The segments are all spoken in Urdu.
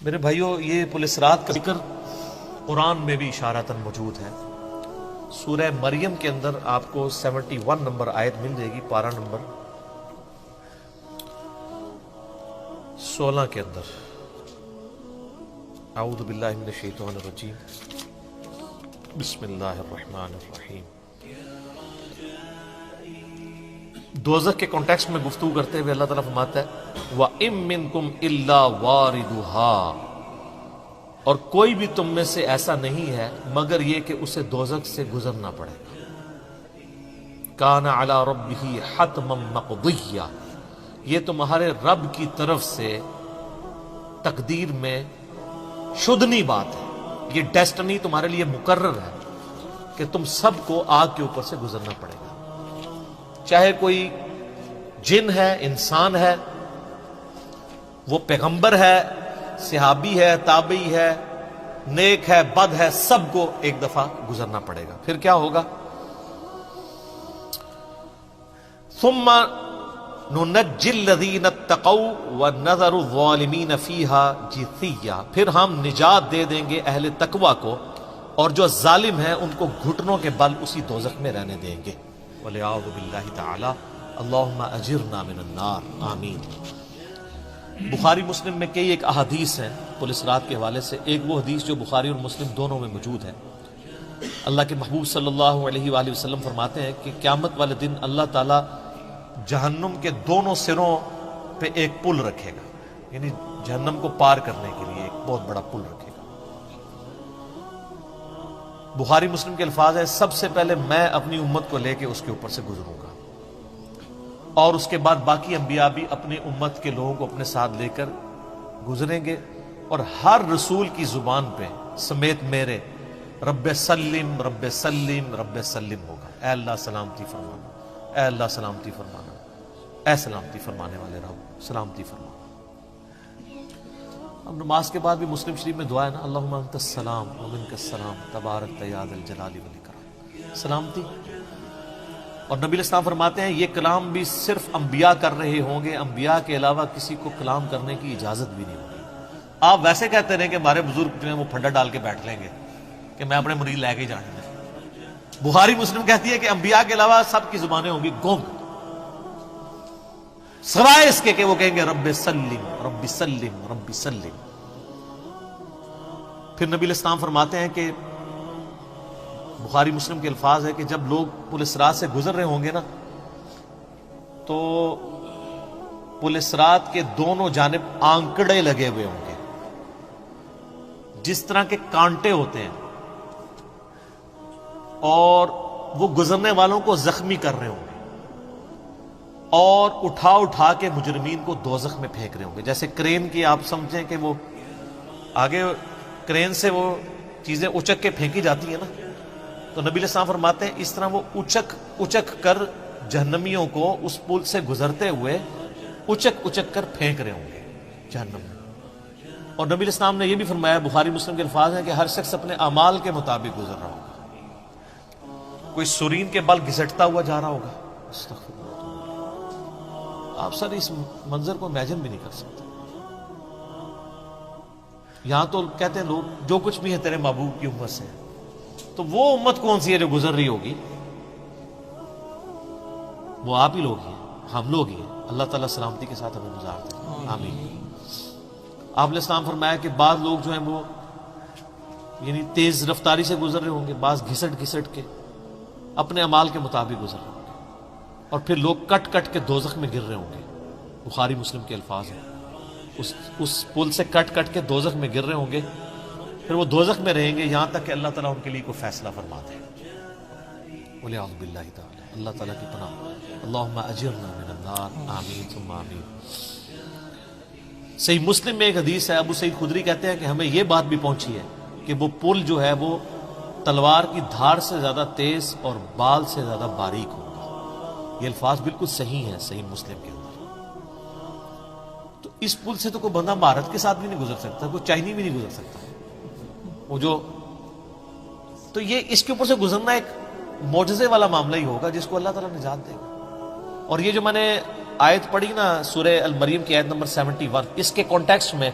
میرے بھائیوں، یہ پولیس رات کا ذکر قرآن میں بھی اشارتاً موجود ہے۔ سورہ مریم کے اندر آپ کو 71 نمبر آیت مل جائے گی، پارہ نمبر 16 کے اندر۔ اعوذ باللہ من الشیطان الرجیم، بسم اللہ الرحمن الرحیم۔ دوزخ کے کانٹیکسٹ میں گفتگو کرتے ہوئے اللہ تعالیٰ فرماتا ہے وَإِن مِّنكُمْ إِلَّا وَارِدُهَا، اور کوئی بھی تم میں سے ایسا نہیں ہے مگر یہ کہ اسے دوزخ سے گزرنا پڑے گا۔ كَانَ عَلَى رَبِّهِ حَتْمًا مَقْضِيًّا، یہ تمہارے رب کی طرف سے تقدیر میں شدنی بات ہے، یہ ڈیسٹنی تمہارے لیے مقرر ہے کہ تم سب کو آگ کے اوپر سے گزرنا پڑے گا، چاہے کوئی جن ہے، انسان ہے، وہ پیغمبر ہے، صحابی ہے، تابعی ہے، نیک ہے، بد ہے، سب کو ایک دفعہ گزرنا پڑے گا۔ پھر کیا ہوگا؟ ثم ننجی الذین اتقوا ونذر الظالمین فیہا جثیا، پھر ہم نجات دے دیں گے اہل تقوی کو، اور جو ظالم ہیں ان کو گھٹنوں کے بل اسی دوزخ میں رہنے دیں گے۔ وَلِعَوْذُ بِاللَّهِ تَعَالَى اللہم اجرنا من النار، آمین۔ بخاری مسلم میں کئی ایک احادیث ہیں پولیس رات کے حوالے سے۔ ایک وہ حدیث جو بخاری اور مسلم دونوں میں موجود ہے، اللہ کے محبوب صلی اللہ علیہ وآلہ وسلم فرماتے ہیں کہ قیامت والے دن اللہ تعالیٰ جہنم کے دونوں سروں پہ ایک پل رکھے گا، یعنی جہنم کو پار کرنے کے لیے ایک بہت بڑا پل رکھے گا۔ بخاری مسلم کے الفاظ ہیں سب سے پہلے میں اپنی امت کو لے کے اس کے اوپر سے گزروں گا، اور اس کے بعد باقی انبیاء بھی اپنی امت کے لوگوں کو اپنے ساتھ لے کر گزریں گے، اور ہر رسول کی زبان پہ سمیت میرے رب سلم رب سلم رب سلم ہوگا، اے اللہ سلامتی فرمانا، اے اللہ سلامتی فرمانا، اے سلامتی فرمانے والے رب سلامتی فرمانا۔ اب نماز کے بعد بھی مسلم شریف میں دعا ہے نا، اللہم انت السلام ومنک السلام تبارک یا ذا الجلال والاکرام، سلامتی۔ اور نبی علیہ السلام فرماتے ہیں یہ کلام بھی صرف انبیاء کر رہے ہوں گے، انبیاء کے علاوہ کسی کو کلام کرنے کی اجازت بھی نہیں ہوگی۔ آپ ویسے کہتے رہیں کہ ہمارے بزرگ جو ہیں وہ پھنڈا ڈال کے بیٹھ لیں گے کہ میں اپنے مرید لے کے جانا ہے۔ بخاری مسلم کہتی ہے کہ انبیاء کے علاوہ سب کی زبانیں ہوں گی گونگ، سوائے اس کے کہ وہ کہیں گے رب سلم رب سلم رب سلم۔ پھر نبی علیہ السلام فرماتے ہیں کہ بخاری مسلم کے الفاظ ہے کہ جب لوگ پولیس رات سے گزر رہے ہوں گے نا، تو پولیس رات کے دونوں جانب آنکڑے لگے ہوئے ہوں گے، جس طرح کے کانٹے ہوتے ہیں، اور وہ گزرنے والوں کو زخمی کر رہے ہوں گے، اور اٹھا اٹھا کے مجرمین کو دوزخ میں پھینک رہے ہوں گے۔ جیسے کرین کی آپ سمجھیں کہ وہ آگے کرین سے وہ چیزیں اچک کے پھینکی جاتی ہیں نا، تو نبی علیہ السلام فرماتے ہیں اس طرح وہ اچک اچک کر جہنمیوں کو اس پل سے گزرتے ہوئے اچک اچک کر پھینک رہے ہوں گے جہنم میں۔ اور نبی علیہ السلام نے یہ بھی فرمایا، بخاری مسلم کے الفاظ ہیں کہ ہر شخص اپنے اعمال کے مطابق گزر رہا ہوگا، کوئی سورین کے بل گھسٹتا ہوا جا رہا ہوگا، استغفر اللہ۔ آپ سر اس منظر کو امیجن بھی نہیں کر سکتے۔ یہاں تو کہتے ہیں لوگ جو کچھ بھی ہے تیرے محبوب کی امت سے، تو وہ امت کون سی ہے جو گزر رہی ہوگی؟ وہ آپ ہی لوگ ہیں، ہم لوگ ہی ہیں۔ اللہ تعالیٰ سلامتی کے ساتھ ہمیں گزار دیں، آمین۔ آپ نے اسلام فرمایا کہ بعض لوگ جو ہیں وہ یعنی تیز رفتاری سے گزر رہے ہوں گے، بعض گھسٹ گھسٹ کے اپنے اعمال کے مطابق گزر رہے ہوں گے، اور پھر لوگ کٹ کٹ کے دوزخ میں گر رہے ہوں گے۔ بخاری مسلم کے الفاظ ہیں اس پل سے کٹ کٹ کے دوزخ میں گر رہے ہوں گے، پھر وہ دوزخ میں رہیں گے یہاں تک کہ اللہ تعالیٰ ان کے لیے کوئی فیصلہ فرما دے۔ وَلِعَوْذُ بِاللَّهِ تعالیٰ، اللہ تعالیٰ کی پناہ، اللہم اجرنا من النار، آمین ثم آمین۔ صحیح مسلم میں ایک حدیث ہے، ابو سعید خدری کہتے ہیں کہ ہمیں یہ بات بھی پہنچی ہے کہ وہ پل جو ہے وہ تلوار کی دھار سے زیادہ تیز اور بال سے زیادہ باریک ہوگا۔ یہ الفاظ بالکل صحیح ہیں صحیح مسلم کے اندر۔ تو اس پل سے تو کوئی بندہ مہارت کے ساتھ بھی نہیں گزر سکتا، کوئی چائنی بھی نہیں گزر سکتا، وہ جو تو یہ اس کے اوپر سے گزرنا ایک معجزے والا معاملہ ہی ہوگا جس کو اللہ تعالیٰ نجات دے گا۔ اور یہ جو میں نے آیت پڑھی نا سورہ المریم کی آیت نمبر 71، اس کے کانٹیکسٹ میں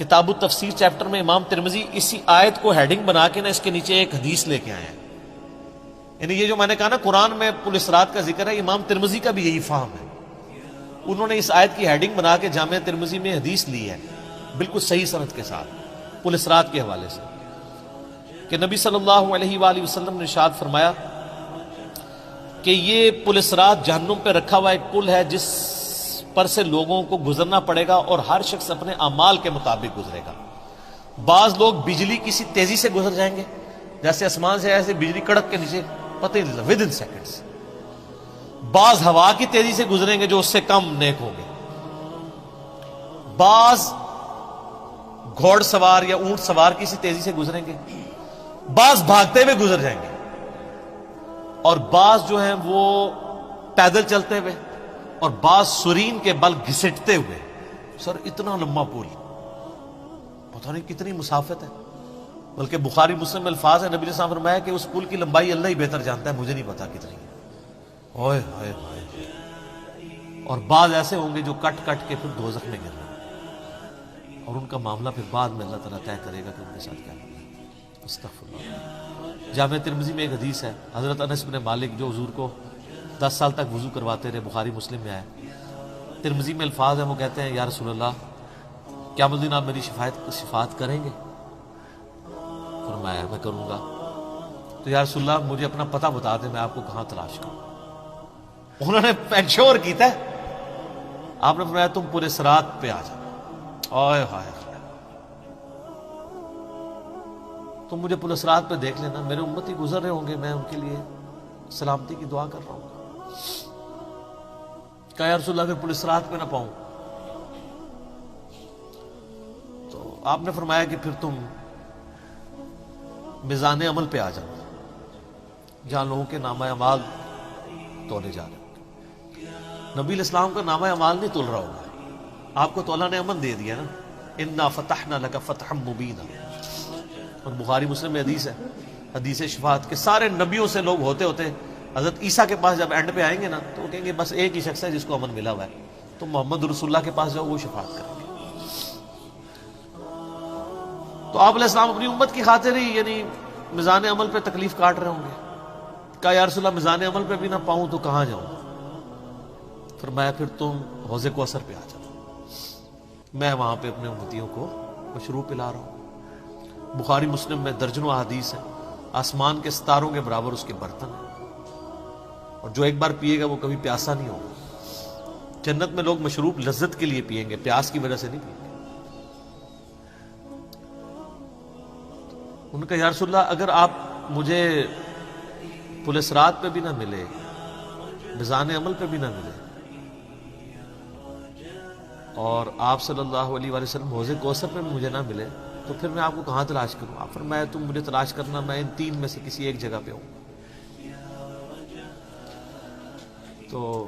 کتاب التفسیر چیپٹر میں امام ترمذی اسی آیت کو ہیڈنگ بنا کے نا اس کے نیچے ایک حدیث لے کے آئے ہیں. یعنی یہ جو میں نے کہا نا قرآن میں پل اسرات کا ذکر ہے، امام ترمذی کا بھی یہی فہم ہے. انہوں نے اس آیت کی ہیڈنگ بنا کے جامعہ ترمذی میں حدیث لی ہے بالکل صحیح سند کے ساتھ پل اسرات کے حوالے سے، کہ نبی صلی اللہ علیہ وآلہ وسلم نے ارشاد فرمایا کہ یہ پل اسرات جہنم پہ رکھا ہوا ایک پل ہے جس پر سے لوگوں کو گزرنا پڑے گا اور ہر شخص اپنے اعمال کے مطابق گزرے گا. بعض لوگ بجلی کسی تیزی سے گزر جائیں گے، جیسے آسمان سے ایسے بجلی کڑک کے نیچے پتہ ہی نہیں ود ان سیکنڈز. بعض ہوا کی تیزی سے گزریں گے جو اس سے کم نیک ہوں گے. بعض گھوڑ سوار یا اونٹ سوار کسی تیزی سے گزریں گے، بعض بھاگتے ہوئے گزر جائیں گے، اور بعض جو ہیں وہ پیدل چلتے ہوئے، اور بعض سرین کے بل گھسٹتے ہوئے. سر اتنا لمبا پل، پتہ نہیں کتنی مسافت ہے. بلکہ بخاری مسلم میں الفاظ ہے، نبی نے فرمایا کہ اس پل کی لمبائی اللہ ہی بہتر جانتا ہے، مجھے نہیں پتا کتنی ہے. اوئے ہوئے ہوئے. اور بعض ایسے ہوں گے جو کٹ کٹ کے پھر دوزخ میں گر رہے ہیں، اور ان کا معاملہ پھر بعد میں اللہ تعالیٰ طے کرے گا کہ ان کے ساتھ کیا کرنا ہے. استغفر اللہ. جامعہ ترمذی میں ایک حدیث ہے، حضرت انس بن مالک جو حضور کو 10 سال تک وضو کرواتے رہے، بخاری مسلم میں آئے. ترمذی میں الفاظ ہیں، وہ کہتے ہیں یا رسول اللہ قیامت دن آپ میری شفاعت کریں گے؟ فرمایا میں کروں گا. تو یا رسول اللہ مجھے اپنا پتہ بتا دیں، میں آپ کو کہاں تلاش کروں. انہوں نے انشور کیتا ہے. آپ نے فرمایا تم پورے صراط پہ آ جاؤ. اوئے ہائے، تم مجھے پورے صراط پہ دیکھ لینا، میرے امتی گزر رہے ہوں گے، میں ان کے لیے سلامتی کی دعا کر رہا ہوں. کہا یا رسول اللہ پھر پولیس رات پہ نہ پاؤں؟ تو آپ نے فرمایا کہ پھر تم میزان عمل پہ آ جاؤ، جہاں لوگوں کے نامہ اعمال تولے جا رہے ہوں. نبی الاسلام کا نامہ اعمال نہیں تول رہا ہوگا، آپ کو تو اللہ نے امن دے دیا نا، انا فتحنا لک فتحا مبینا. اور بخاری مسلم میں حدیث ہے، حدیث شفاعت کے سارے نبیوں سے لوگ ہوتے ہوتے حضرت عیسیٰ کے پاس جب اینڈ پہ آئیں گے نا تو وہ کہیں گے بس ایک ہی شخص ہے جس کو امن ملا ہوا ہے، تو محمد رسول اللہ کے پاس جاؤ، وہ شفاعت کریں گے. تو آپ علیہ السلام اپنی امت کی خاطر ہی یعنی میزان عمل پہ تکلیف کاٹ رہے ہوں گے. کہا یا رسول اللہ میزان عمل پہ بھی نہ پاؤں تو کہاں جاؤں؟ فرمایا پھر تم حوض کوثر پہ آ جاؤ، میں وہاں پہ اپنے امتیوں کو مشروب پلا رہا ہوں. بخاری مسلم میں درجنوں احادیث ہیں، آسمان کے ستاروں کے برابر اس کے برتن ہیں، اور جو ایک بار پیے گا وہ کبھی پیاسا نہیں ہوگا. جنت میں لوگ مشروب لذت کے لیے پیئیں گے، پیاس کی وجہ سے نہیں پیئیں گے. ان کا یا رسول اللہ اگر آپ مجھے پل صراط پہ بھی نہ ملے، میزان عمل پہ بھی نہ ملے، اور آپ صلی اللہ علیہ وآلہ وسلم حوض کوثر پہ بھی مجھے نہ ملے، تو پھر میں آپ کو کہاں تلاش کروں؟ آپ فرمایا تم مجھے تلاش کرنا، میں ان تین میں سے کسی ایک جگہ پہ ہوں. تو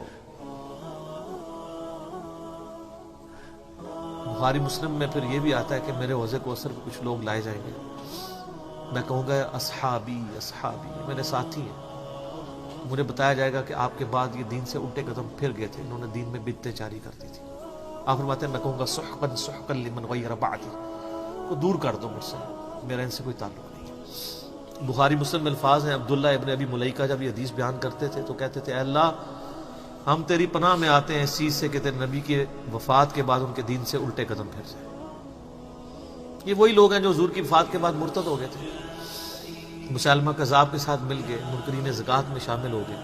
بخاری مسلم میں پھر یہ بھی آتا ہے کہ میرے حوض کوثر پہ کچھ لوگ لائے جائیں گے، میں کہوں گا اصحابی اصحابی، میرے ساتھی ہیں. مجھے بتایا جائے گا کہ آپ کے بعد یہ دین سے الٹے قدم پھر گئے تھے، انہوں نے دین میں بدعتیں جاری کر دی تھی. آپ فرماتے ہیں میں کہوں گا سحقا سحقا لمن غیر بعدی، کو دور کر دو مجھ سے، میرا ان سے کوئی تعلق نہیں ہے. بخاری مسلم میں الفاظ ہیں، عبداللہ ابن ابی ملیکہ جب یہ حدیث بیان کرتے تھے تو کہتے تھے اے اللہ ہم تیری پناہ میں آتے ہیں اس چیز سے کہ تیرے نبی کی وفات کے بعد ان کے دین سے الٹے قدم پھر جائیں. یہ وہی لوگ ہیں جو حضور کی وفات کے بعد مرتد ہو گئے تھے، مسلمہ کذاب کے ساتھ مل گئے، منکرین زکوٰۃ میں شامل ہو گئے،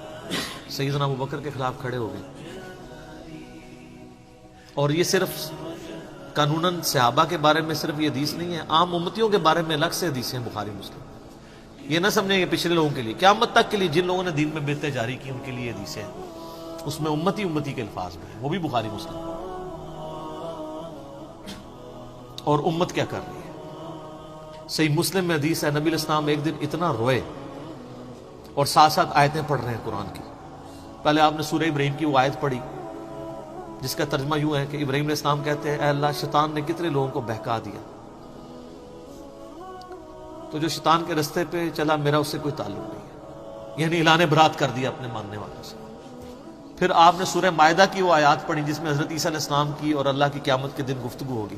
سیدنا ابوبکر کے خلاف کھڑے ہو گئے. اور یہ صرف قانوناً صحابہ کے بارے میں صرف یہ حدیث نہیں ہے، عام امتیوں کے بارے میں الگ سے حدیثیں ہیں بخاری مسلم. یہ نہ سمجھیں یہ پچھلے لوگوں کے لیے، قیامت تک کے لیے جن لوگوں نے دین میں بدعتیں جاری کی ان کے لیے حدیثیں ہیں، اس میں امتی کے الفاظ میں ہیں، وہ بھی بخاری مسلم. اور امت کیا کر رہی ہے؟ صحیح مسلم میں حدیث ہے، نبی الاسلام ایک دن اتنا روئے اور ساتھ ساتھ آیتیں پڑھ رہے ہیں قرآن کی. پہلے آپ نے سورہ ابراہیم کی وہ آیت پڑھی جس کا ترجمہ یوں ہے کہ ابراہیم علیہ السلام کہتے ہیں اے اللہ شیطان نے کتنے لوگوں کو بہکا دیا، تو جو شیطان کے رستے پہ چلا میرا اس سے کوئی تعلق نہیں ہے، یعنی اعلان برات کر دیا اپنے ماننے والوں سے. پھر آپ نے سورہ مائدہ کی وہ آیات پڑھی جس میں حضرت عیسیٰ علیہ السلام کی اور اللہ کی قیامت کے دن گفتگو ہوگی.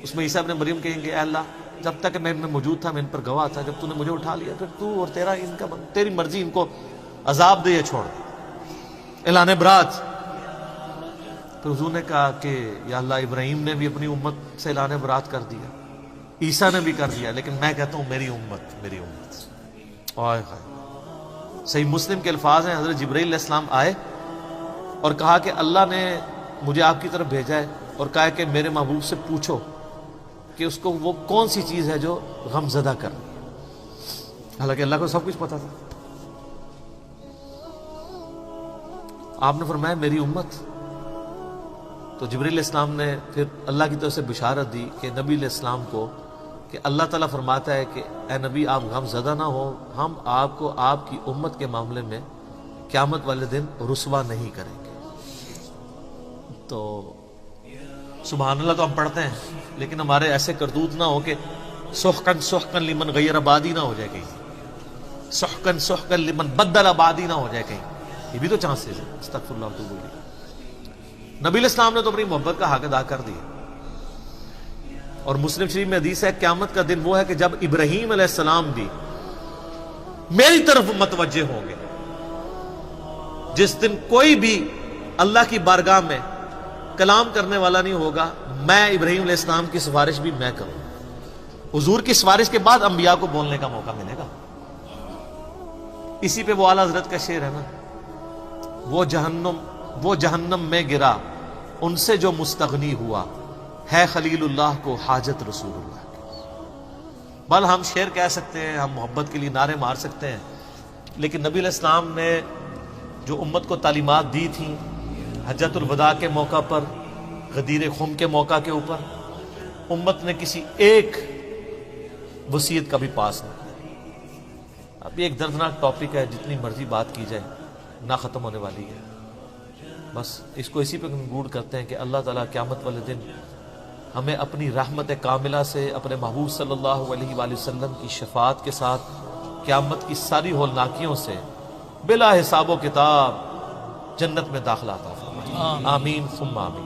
اس میں عیسیٰ ابن مریم کہیں گے اے اللہ جب تک میں ان میں موجود تھا میں ان پر گواہ تھا، جب تو نے مجھے اٹھا لیا پھر تو اور تیرا ان کا تیری مرضی، ان کو عذاب دے یا چھوڑ۔ اعلان برات، پھر حضور نے کہا کہ یا اللہ ابراہیم نے بھی اپنی امت سے اعلان برات کر دیا، عیسیٰ نے بھی کر دیا، لیکن میں کہتا ہوں میری امت، میری امت۔ آئے ہائے، صحیح مسلم کے الفاظ ہیں، حضرت جبرائیل علیہ السلام آئے اور کہا کہ اللہ نے مجھے آپ کی طرف بھیجا ہے اور کہا کہ میرے محبوب سے پوچھو کہ اس کو وہ کون سی چیز ہے جو غم زدہ کر، حالانکہ اللہ کو سب کچھ پتا تھا۔ آپ نے فرمایا میری امت، تو جبرائیل علیہ السلام نے پھر اللہ کی طرف سے بشارت دی کہ نبی علیہ السلام کو کہ اللہ تعالیٰ فرماتا ہے کہ اے نبی آپ غم زدہ نہ ہو، ہم آپ کو آپ کی امت کے معاملے میں قیامت والے دن رسوا نہیں کریں گے۔ تو سبحان اللہ تو ہم پڑھتے ہیں، لیکن ہمارے ایسے کرتوت نہ ہو کہ سحقن سحقن لمن غیر آبادی نہ ہو جائے کہیں، سحقن سحقن لمن بدل آبادی نہ ہو جائے کہیں، یہ بھی تو چانسز ہے۔ استغفر اللہ واتوب الیہ۔ نبی علیہ السلام نے تو اپنی محبت کا حق ادا کر دیا، اور مسلم شریف میں حدیث ہے قیامت کا دن وہ ہے کہ جب ابراہیم علیہ السلام بھی میری طرف متوجہ ہوں گے، جس دن کوئی بھی اللہ کی بارگاہ میں کلام کرنے والا نہیں ہوگا، میں ابراہیم علیہ السلام کی سفارش بھی میں کروں، حضور کی سفارش کے بعد انبیاء کو بولنے کا موقع ملے گا۔ اسی پہ وہ اعلیٰ حضرت کا شعر ہے نا، وہ جہنم میں گرا ان سے جو مستغنی ہوا، ہے خلیل اللہ کو حاجت رسول اللہ کی۔ بل ہم شعر کہہ سکتے ہیں، ہم محبت کے لیے نعرے مار سکتے ہیں، لیکن نبی علیہ السلام نے جو امت کو تعلیمات دی تھیں حجۃ الوداع کے موقع پر، غدیر خم کے موقع کے اوپر، امت نے کسی ایک وصیت کا بھی پاس نہیں کیا۔ اب یہ ایک دردناک ٹاپک ہے، جتنی مرضی بات کی جائے نہ ختم ہونے والی ہے۔ بس اس کو اسی پہ کنکلوڈ کرتے ہیں کہ اللہ تعالیٰ قیامت والے دن ہمیں اپنی رحمت کاملہ سے اپنے محبوب صلی اللہ علیہ وآلہ وسلم کی شفاعت کے ساتھ قیامت کی ساری ہولناکیوں سے بلا حساب و کتاب جنت میں داخلہ عطا فرمائے۔ آمین ثم آمین۔